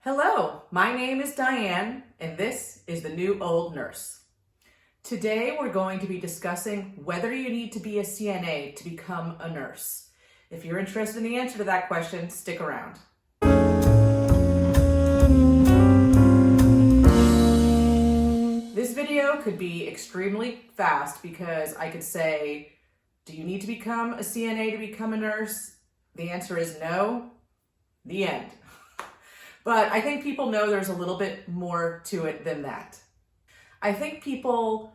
Hello, my name is Diane, and this is the New Old Nurse. Today we're going to be discussing whether you need to be a CNA to become a nurse. If you're interested in the answer to that question, stick around. This video could be extremely fast because I could say, do you need to become a CNA to become a nurse? The answer is no. The end. But I think people know there's a little bit more to it than that. I think people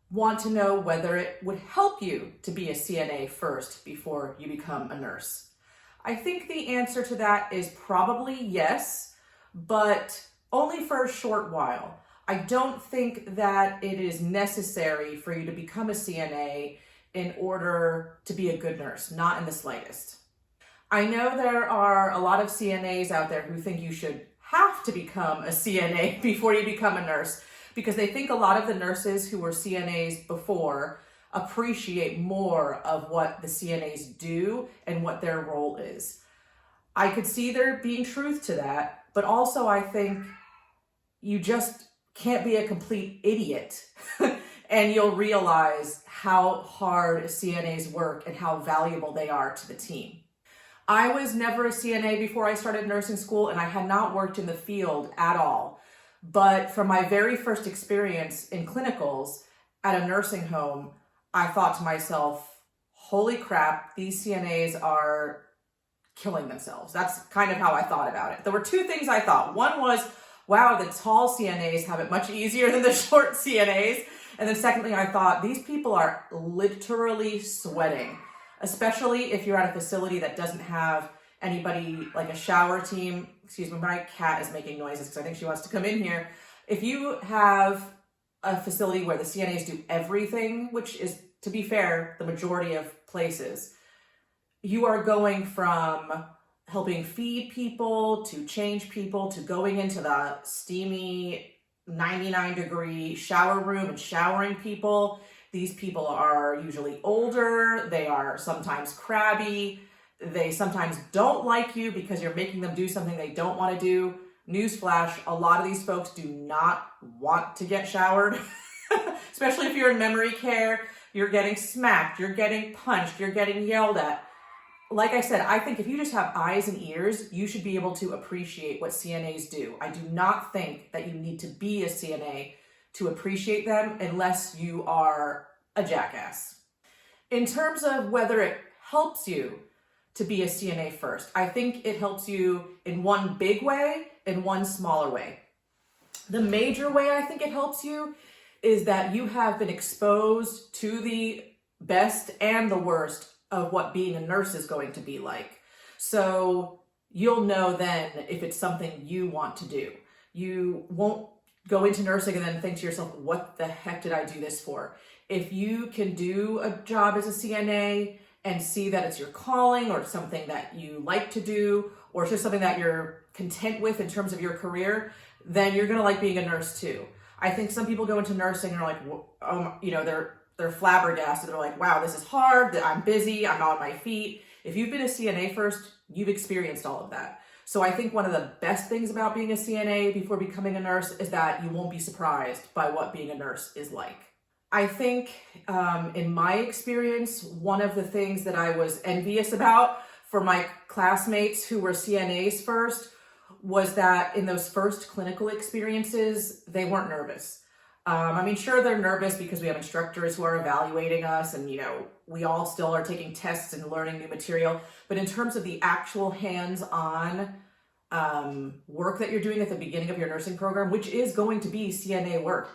want to know whether it would help you to be a CNA first before you become a nurse. I think the answer to that is probably yes, but only for a short while. I don't think that it is necessary for you to become a CNA in order to be a good nurse, not in the slightest. I know there are a lot of CNAs out there who think you should have to become a CNA before you become a nurse because they think a lot of the nurses who were CNAs before appreciate more of what the CNAs do and what their role is. I could see there being truth to that, but also I think you just can't be a complete idiot and you'll realize how hard CNAs work and how valuable they are to the team. I was never a CNA before I started nursing school, and I had not worked in the field at all. But from my very first experience in clinicals at a nursing home, I thought to myself, holy crap, these CNAs are killing themselves. That's kind of how I thought about it. There were two things I thought. One was, wow, the tall CNAs have it much easier than the short CNAs. And then secondly, I thought, these people are literally sweating, especially if you're at a facility that doesn't have anybody like a shower team. Excuse me, my cat is making noises because I think she wants to come in here. If you have a facility where the CNAs do everything, which is, to be fair, the majority of places, you are going from helping feed people to change people to going into the steamy 99-degree shower room and showering people. These people are usually older, they are sometimes crabby, they sometimes don't like you because you're making them do something they don't want to do. Newsflash, a lot of these folks do not want to get showered, especially if you're in memory care. You're getting smacked, you're getting punched, you're getting yelled at. Like I said, I think if you just have eyes and ears, you should be able to appreciate what CNAs do. I do not think that you need to be a CNA to appreciate them unless you are a jackass. In terms of whether it helps you to be a CNA first, I think it helps you in one big way and one smaller way. The major way I think it helps you is that you have been exposed to the best and the worst of what being a nurse is going to be like. So you'll know then if it's something you want to do. You won't go into nursing and then think to yourself, what the heck did I do this for? If you can do a job as a CNA and see that it's your calling or something that you like to do, or it's just something that you're content with in terms of your career, then you're gonna like being a nurse too. I think some people go into nursing and are like, they're flabbergasted. They're like, wow, this is hard, I'm busy, I'm not on my feet. If you've been a CNA first, you've experienced all of that. So I think one of the best things about being a CNA before becoming a nurse is that you won't be surprised by what being a nurse is like. I think in my experience, one of the things that I was envious about for my classmates who were CNAs first was that in those first clinical experiences, they weren't nervous. Sure, they're nervous because we have instructors who are evaluating us and, we all still are taking tests and learning new material. But in terms of the actual hands-on work that you're doing at the beginning of your nursing program, which is going to be CNA work,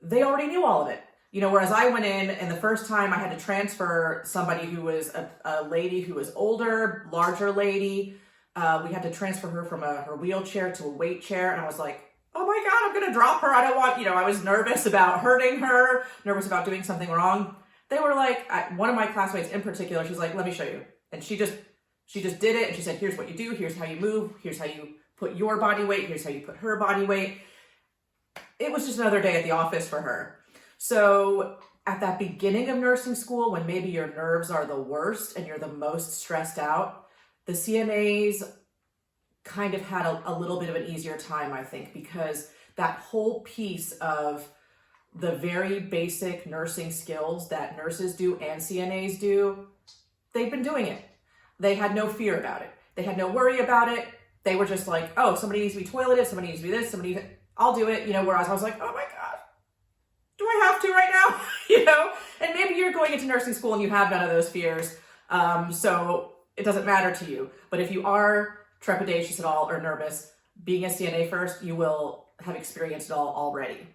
they already knew all of it. Whereas I went in and the first time I had to transfer somebody who was a lady who was older, larger lady. We had to transfer her from her wheelchair to a weight chair. And I was like, oh my God, I'm going to drop her. I don't want, I was nervous about hurting her, nervous about doing something wrong. They were like, one of my classmates in particular, she's like, let me show you. And she just did it. And she said, here's what you do. Here's how you move. Here's how you put your body weight. Here's how you put her body weight. It was just another day at the office for her. So at that beginning of nursing school, when maybe your nerves are the worst and you're the most stressed out, the CNAs kind of had a little bit of an easier time, I think, because that whole piece of the very basic nursing skills that nurses do and CNAs do, they've been doing it. They had no fear about it. They had no worry about it. They were just like, oh, somebody needs to be toileted, somebody needs to be this, I'll do it, whereas I was like, oh my God, do I have to right now? And maybe you're going into nursing school and you have none of those fears. So it doesn't matter to you. But if you are trepidatious at all or nervous, being a CNA first, you will have experienced it all already.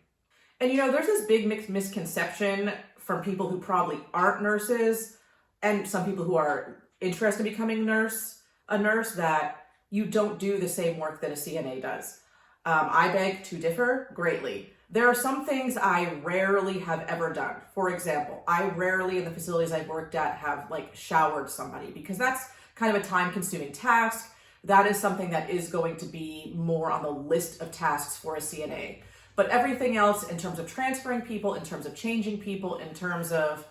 And there's this big misconception from people who probably aren't nurses and some people who are interested in becoming a nurse, that you don't do the same work that a CNA does. I beg to differ greatly. There are some things I rarely have ever done. For example, I rarely in the facilities I've worked at have showered somebody, because that's kind of a time-consuming task. That is something that is going to be more on the list of tasks for a CNA. But everything else, in terms of transferring people, in terms of changing people, in terms of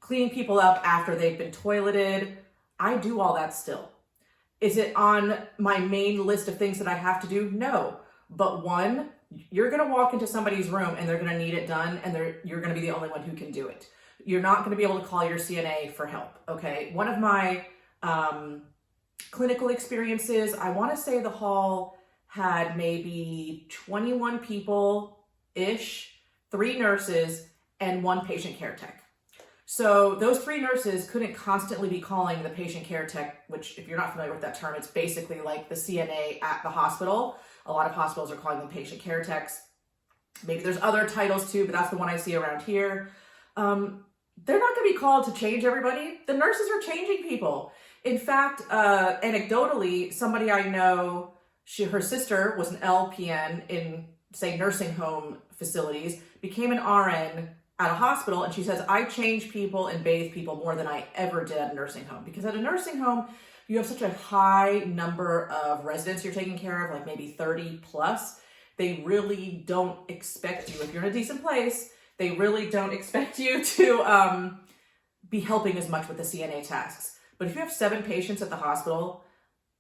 cleaning people up after they've been toileted, I do all that still. Is it on my main list of things that I have to do? No. But one, you're going to walk into somebody's room and they're going to need it done, and you're going to be the only one who can do it. You're not going to be able to call your CNA for help, okay? One of my clinical experiences, I want to say the hall had maybe 21 people-ish, 3 nurses, and 1 patient care tech. So those 3 nurses couldn't constantly be calling the patient care tech, which, if you're not familiar with that term, it's basically like the CNA at the hospital. A lot of hospitals are calling them patient care techs. Maybe there's other titles too, but that's the one I see around here. They're not going to be called to change everybody. The nurses are changing people. In fact, anecdotally, somebody I know, her sister was an LPN in, say, nursing home facilities, became an RN at a hospital, and she says, I change people and bathe people more than I ever did at a nursing home. Because at a nursing home, you have such a high number of residents you're taking care of, like maybe 30 plus. They really don't expect you, if you're in a decent place, they really don't expect you to be helping as much with the CNA tasks. But if you have 7 patients at the hospital,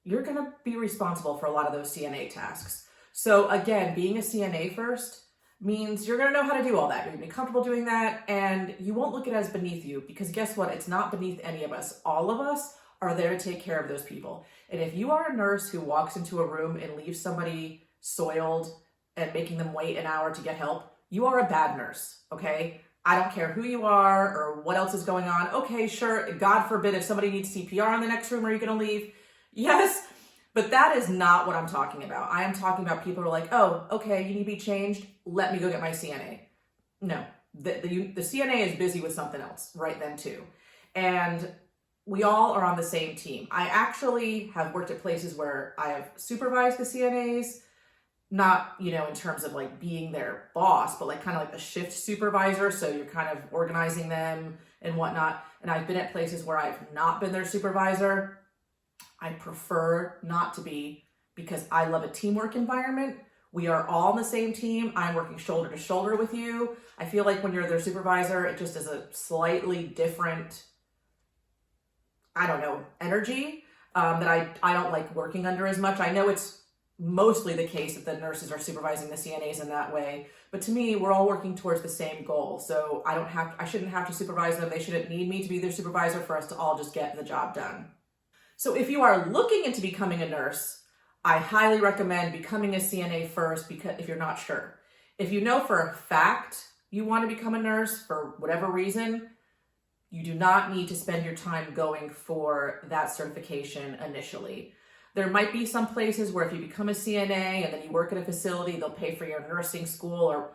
you're going to be responsible for a lot of those CNA tasks. So again, being a CNA first means you're going to know how to do all that. You're going to be comfortable doing that, and you won't look at it as beneath you, because guess what? It's not beneath any of us. All of us are there to take care of those people. And if you are a nurse who walks into a room and leaves somebody soiled and making them wait an hour to get help, you are a bad nurse, okay? I don't care who you are or what else is going on. Okay, sure, God forbid if somebody needs CPR in the next room, are you going to leave? Yes, but that is not what I'm talking about. I am talking about people who are like, oh, okay, you need to be changed. Let me go get my CNA. No, the CNA is busy with something else right then too. And we all are on the same team. I actually have worked at places where I have supervised the CNAs, not, in terms of being their boss, but kind of like a shift supervisor. So you're kind of organizing them and whatnot. And I've been at places where I've not been their supervisor. I prefer not to be, because I love a teamwork environment. We are all on the same team. I'm working shoulder to shoulder with you. I feel like when you're their supervisor, it just is a slightly different, energy that I don't like working under as much. I know it's mostly the case that the nurses are supervising the CNAs in that way, but to me, we're all working towards the same goal. So I shouldn't have to supervise them. They shouldn't need me to be their supervisor for us to all just get the job done. So if you are looking into becoming a nurse, I highly recommend becoming a CNA first, because if you're not sure. If you know for a fact you want to become a nurse for whatever reason, you do not need to spend your time going for that certification initially. There might be some places where if you become a CNA and then you work at a facility, they'll pay for your nursing school or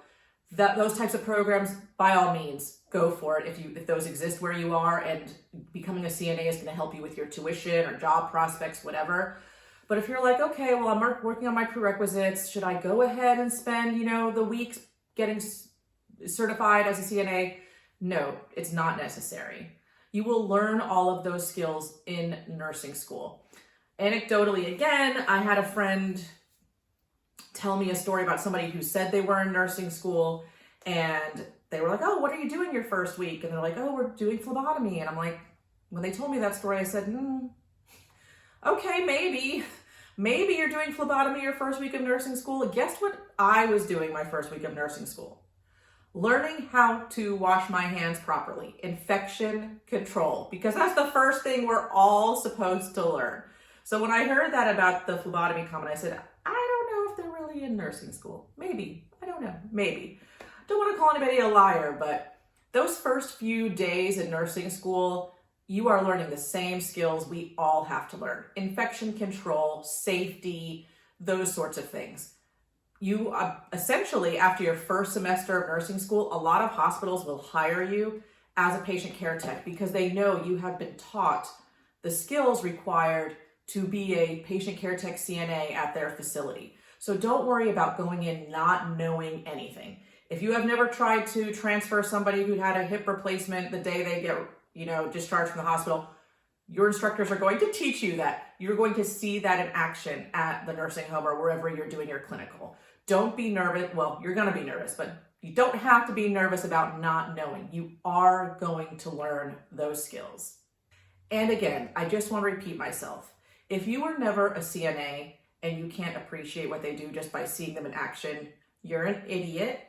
those types of programs. By all means, go for it if those exist where you are, and becoming a CNA is going to help you with your tuition or job prospects, whatever. But if you're like, okay, well, I'm working on my prerequisites, should I go ahead and spend, the weeks getting certified as a CNA? No, it's not necessary. You will learn all of those skills in nursing school. Anecdotally, again, I had a friend tell me a story about somebody who said they were in nursing school, and they were like, oh, what are you doing your first week? And they're like, oh, we're doing phlebotomy. And I'm like, when they told me that story, I said, okay, maybe. Maybe you're doing phlebotomy your first week of nursing school. Guess what I was doing my first week of nursing school? Learning how to wash my hands properly, infection control, because that's the first thing we're all supposed to learn. So when I heard that about the phlebotomy comment, I said, I don't know if they're really in nursing school. Maybe, I don't know, maybe. Don't want to call anybody a liar, but those first few days in nursing school, you are learning the same skills we all have to learn. Infection control, safety, those sorts of things. You essentially, after your first semester of nursing school, a lot of hospitals will hire you as a patient care tech because they know you have been taught the skills required to be a patient care tech CNA at their facility. So don't worry about going in not knowing anything. If you have never tried to transfer somebody who had a hip replacement the day they get, discharged from the hospital, your instructors are going to teach you that. You're going to see that in action at the nursing home or wherever you're doing your clinical. Don't be nervous. Well, you're going to be nervous, but you don't have to be nervous about not knowing. You are going to learn those skills. And again, I just want to repeat myself. If you were never a CNA and you can't appreciate what they do just by seeing them in action, you're an idiot.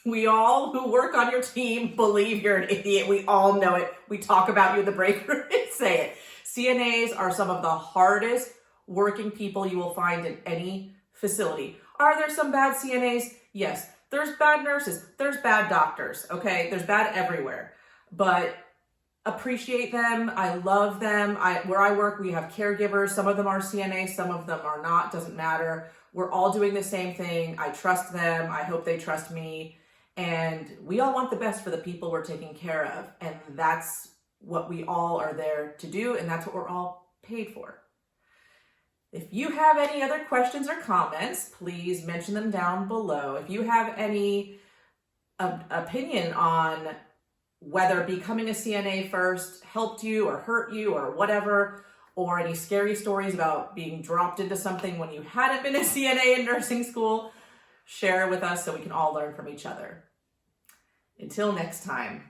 We all who work on your team believe you're an idiot. We all know it. We talk about you in the break room and say it. CNAs are some of the hardest working people you will find in any facility. Are there some bad CNAs? Yes. There's bad nurses. There's bad doctors. Okay. There's bad everywhere. But appreciate them. I love them. Where I work, we have caregivers. Some of them are CNAs. Some of them are not. Doesn't matter. We're all doing the same thing. I trust them. I hope they trust me. And we all want the best for the people we're taking care of. And that's what we all are there to do. And that's what we're all paid for. If you have any other questions or comments, please mention them down below. If you have any opinion on whether becoming a CNA first helped you or hurt you or whatever, or any scary stories about being dropped into something when you hadn't been a CNA in nursing school, share it with us so we can all learn from each other. Until next time.